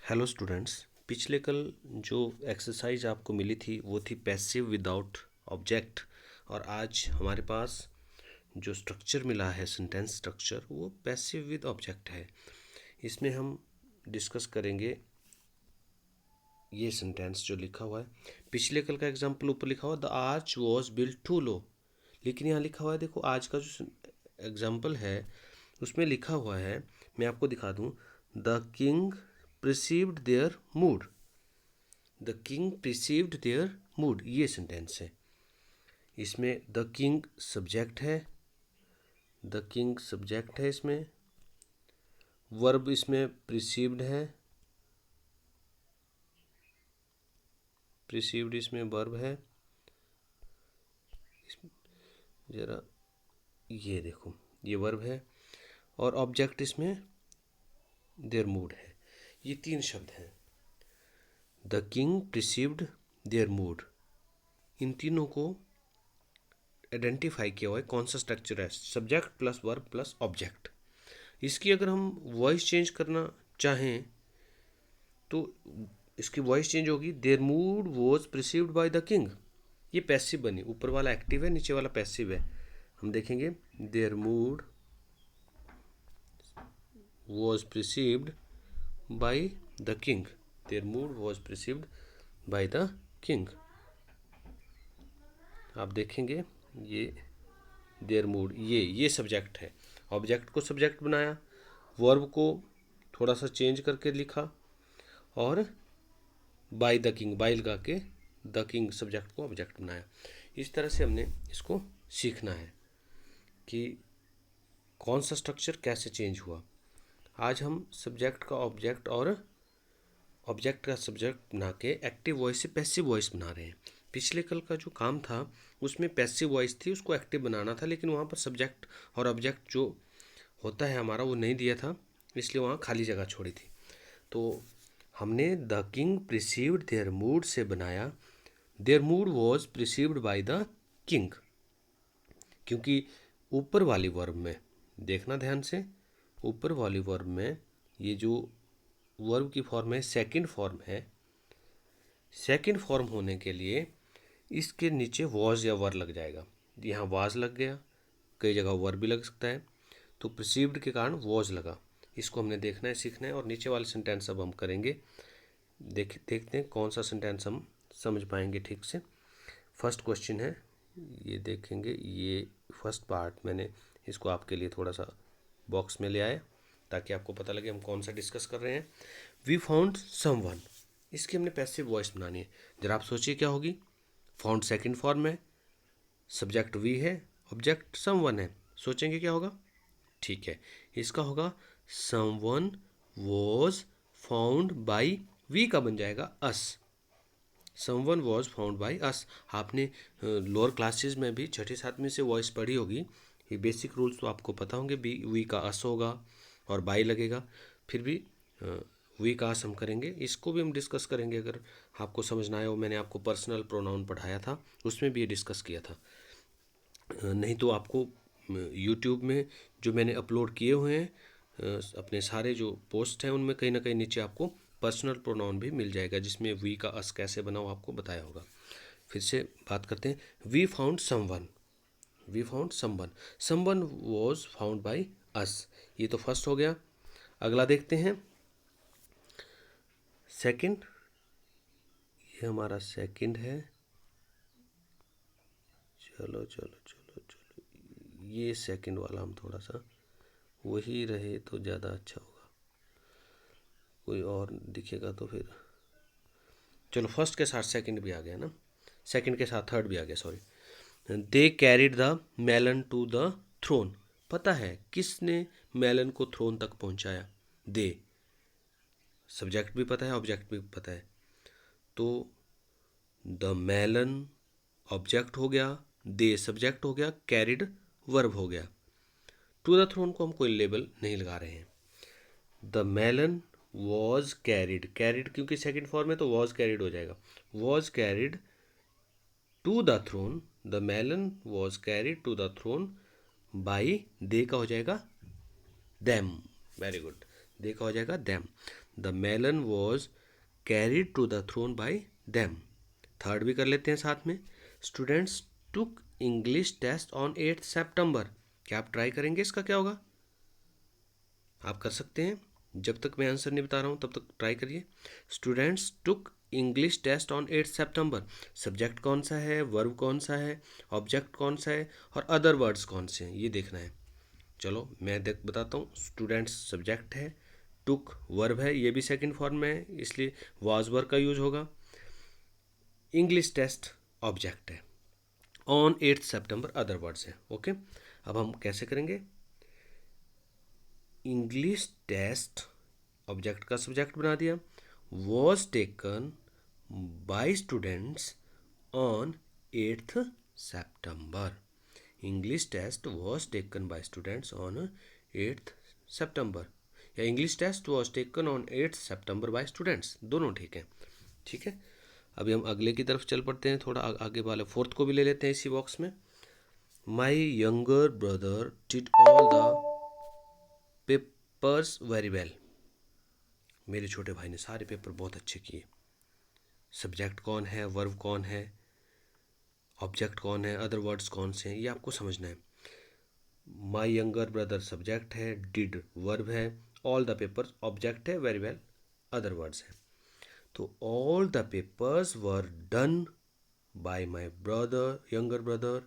Hello students. पिछले कल जो एक्सरसाइज आपको मिली थी वो थी पैसिव विदाउट ऑब्जेक्ट, और आज हमारे पास जो स्ट्रक्चर मिला है सेंटेंस स्ट्रक्चर वो पैसिव विद ऑब्जेक्ट है। इसमें हम डिस्कस करेंगे ये सेंटेंस जो लिखा हुआ है। पिछले कल का एग्जाम्पल ऊपर लिखा हुआ the arch was built too low, लेकिन यहाँ लिखा हुआ है, देखो आज का जो एग्जाम्पल है उसमें लिखा हुआ है, मैं आपको दिखा दूँ, the king perceived their mood. The king perceived their mood, ये सेंटेंस है। इसमें द किंग सब्जेक्ट है, द किंग सब्जेक्ट है, इसमें वर्ब इसमें प्रिसीव्ड है, प्रिसीव्ड इसमें वर्ब है। जरा ये देखो, ये वर्ब है, और ऑब्जेक्ट इसमें देयर मूड है। ये तीन शब्द हैं, the king perceived their mood. इन तीनों को आइडेंटिफाई किया हुआ है कौन सा स्ट्रक्चर है, subject plus verb plus object. इसकी अगर हम वॉइस चेंज करना चाहें तो इसकी वॉइस चेंज होगी, their mood was perceived by the king. ये पैसिव बनी, ऊपर वाला एक्टिव है, नीचे वाला पैसिव है। हम देखेंगे their mood was perceived by the king, their mood was perceived by the king. आप देखेंगे ये देयर मूड, ये सब्जेक्ट है। ऑब्जेक्ट को सब्जेक्ट बनाया, वर्ब को थोड़ा सा चेंज करके लिखा, और बाय द किंग, बाय लगा के द किंग सब्जेक्ट को ऑब्जेक्ट बनाया। इस तरह से हमने इसको सीखना है कि कौन सा स्ट्रक्चर कैसे चेंज हुआ। आज हम सब्जेक्ट का ऑब्जेक्ट और ऑब्जेक्ट का सब्जेक्ट बना के एक्टिव वॉइस से पैसिव वॉइस बना रहे हैं। पिछले कल का जो काम था उसमें पैसिव वॉइस थी, उसको एक्टिव बनाना था, लेकिन वहाँ पर सब्जेक्ट और ऑब्जेक्ट जो होता है हमारा वो नहीं दिया था, इसलिए वहाँ खाली जगह छोड़ी थी। तो हमने the king perceived their mood से बनाया their mood was perceived by the king, क्योंकि ऊपर वाली वर्ब में देखना ध्यान से, ऊपर वाली वर्ब में ये जो वर्ब की फॉर्म है सेकंड फॉर्म है। सेकंड फॉर्म होने के लिए इसके नीचे वॉज या वर लग जाएगा। यहाँ वाज लग गया, कई जगह वर भी लग सकता है, तो प्रिसीव्ड के कारण वॉज लगा। इसको हमने देखना है, सीखना है, और नीचे वाले सेंटेंस अब हम करेंगे। देखते हैं कौन सा सेंटेंस हम समझ पाएंगे ठीक से। फर्स्ट क्वेश्चन है, ये देखेंगे, ये फर्स्ट पार्ट मैंने इसको आपके लिए थोड़ा सा बॉक्स में ले आया ताकि आपको पता लगे हम कौन सा डिस्कस कर रहे हैं। वी फाउंड समवन, इसकी हमने पैसिव वॉइस बनानी है। जरा आप सोचिए क्या होगी। फाउंड सेकंड फॉर्म है, सब्जेक्ट वी है, ऑब्जेक्ट समवन है, सोचेंगे क्या होगा। ठीक है, इसका होगा someone was found by, we का बन जाएगा us. Someone was found by us. आपने लोअर क्लासेस में भी छठी सातवीं से वॉइस पढ़ी होगी, ये बेसिक रूल्स तो आपको पता होंगे। बी वी का अस होगा और बाई लगेगा, फिर भी वी का अस हम करेंगे। इसको भी हम डिस्कस करेंगे अगर आपको समझना आया हो। मैंने आपको पर्सनल प्रोनाउन पढ़ाया था, उसमें भी ये डिस्कस किया था। नहीं तो आपको यूट्यूब में जो मैंने अपलोड किए हुए हैं अपने सारे जो पोस्ट हैं उनमें कहीं ना कहीं नीचे आपको पर्सनल प्रोनाउन भी मिल जाएगा, जिसमें वी का अस कैसे बना वो आपको बताया होगा। फिर से बात करते हैं। We found someone, we found someone, someone was found by us. ये तो फर्स्ट हो गया। अगला देखते हैं सेकंड, ये हमारा सेकंड है। चलो चलो चलो चलो, ये सेकंड वाला हम थोड़ा सा वही रहे तो ज़्यादा अच्छा होगा, कोई और दिखेगा तो फिर। चलो फर्स्ट के साथ सेकंड भी आ गया ना, सेकंड के साथ थर्ड भी आ गया, sorry. They carried the melon to the throne, पता है किसने मेलन को थ्रोन तक पहुंचाया। दे, सब्जेक्ट भी पता है, ऑब्जेक्ट भी पता है, तो द मेलन ऑब्जेक्ट हो गया, दे सब्जेक्ट हो गया, कैरिड वर्ब हो गया। टू द थ्रोन को हम कोई लेबल नहीं लगा रहे हैं। The melon was carried, carried क्योंकि सेकंड फॉर्म है तो वॉज कैरिड हो जाएगा, was carried to the throne, the melon was carried to the throne by, they का हो जाएगा देम, वेरी गुड, दे का हो जाएगा them. The melon was carried to the throne by them. Third भी कर लेते हैं साथ में। Students took English test on 8 सितंबर। क्या आप ट्राई करेंगे? इसका क्या होगा? आप कर सकते हैं। जब तक मैं आंसर नहीं बता रहा हूँ तब तक ट्राई करिए। Students took English test on 8 सितंबर। सब्जेक्ट कौन सा है, वर्ब कौन सा है, ऑब्जेक्ट कौन सा है और अदर वर्ड्स कौन से हैं, ये देखना है। चलो मैं बताता हूँ। स्टूडेंट्स सब्जेक्ट है, टुक वर्ब है, ये भी सेकंड फॉर्म में है इसलिए वाज वर्ब का यूज होगा। इंग्लिश टेस्ट ऑब्जेक्ट है, ऑन 8 सितंबर अदर वर्ड्स है। ओके, अब हम कैसे करेंगे? इंग्लिश टेस्ट ऑब्जेक्ट का सब्जेक्ट बना दिया, was taken by students on 8th सितंबर। English test was taken by students on 8th सितंबर, या English test was taken on 8th सितंबर बाय स्टूडेंट्स, दोनों ठीक है। ठीक है, अभी हम अगले की तरफ चल पड़ते हैं। थोड़ा आगे वाले फोर्थ को भी ले लेते हैं इसी बॉक्स में। My younger brother did all the papers very well. मेरे छोटे भाई ने सारे पेपर बहुत अच्छे किए। सब्जेक्ट कौन है, वर्ब कौन है, ऑब्जेक्ट कौन है, अदर वर्ड्स कौन से हैं, ये आपको समझना है। माई यंगर ब्रदर सब्जेक्ट है, डिड वर्ब है, ऑल द पेपर्स ऑब्जेक्ट है, वेरी वेल अदर वर्ड्स है। तो all the papers were done by my brother, younger brother.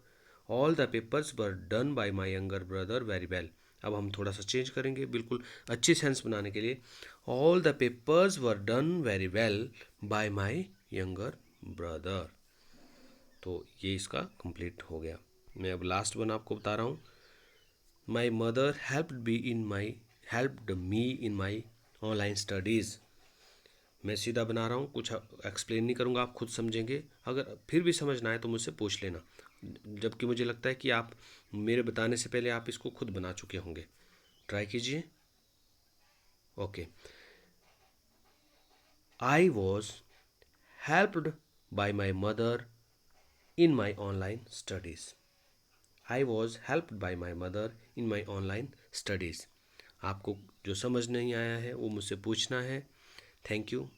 All the papers were done by my younger brother very well. अब हम थोड़ा सा change करेंगे बिल्कुल अच्छी सेंस बनाने के लिए। All the papers were done very well bye my younger brother. तो ये इसका कंप्लीट हो गया। मैं अब लास्ट वन आपको बता रहा हूँ। My mother helped me in my online studies. मैं सीधा बना रहा हूँ, कुछ एक्सप्लेन नहीं करूँगा, आप खुद समझेंगे। अगर फिर भी समझना है तो मुझसे पूछ लेना, जबकि मुझे लगता है कि आप मेरे बताने से पहले आप इसको खुद बना चुके होंगे। ट्राई कीजिए। Okay, I was helped bye my mother in my online studies. I was helped bye my mother in my online studies. आपको जो समझ नहीं आया है वो मुझसे पूछना है। Thank you.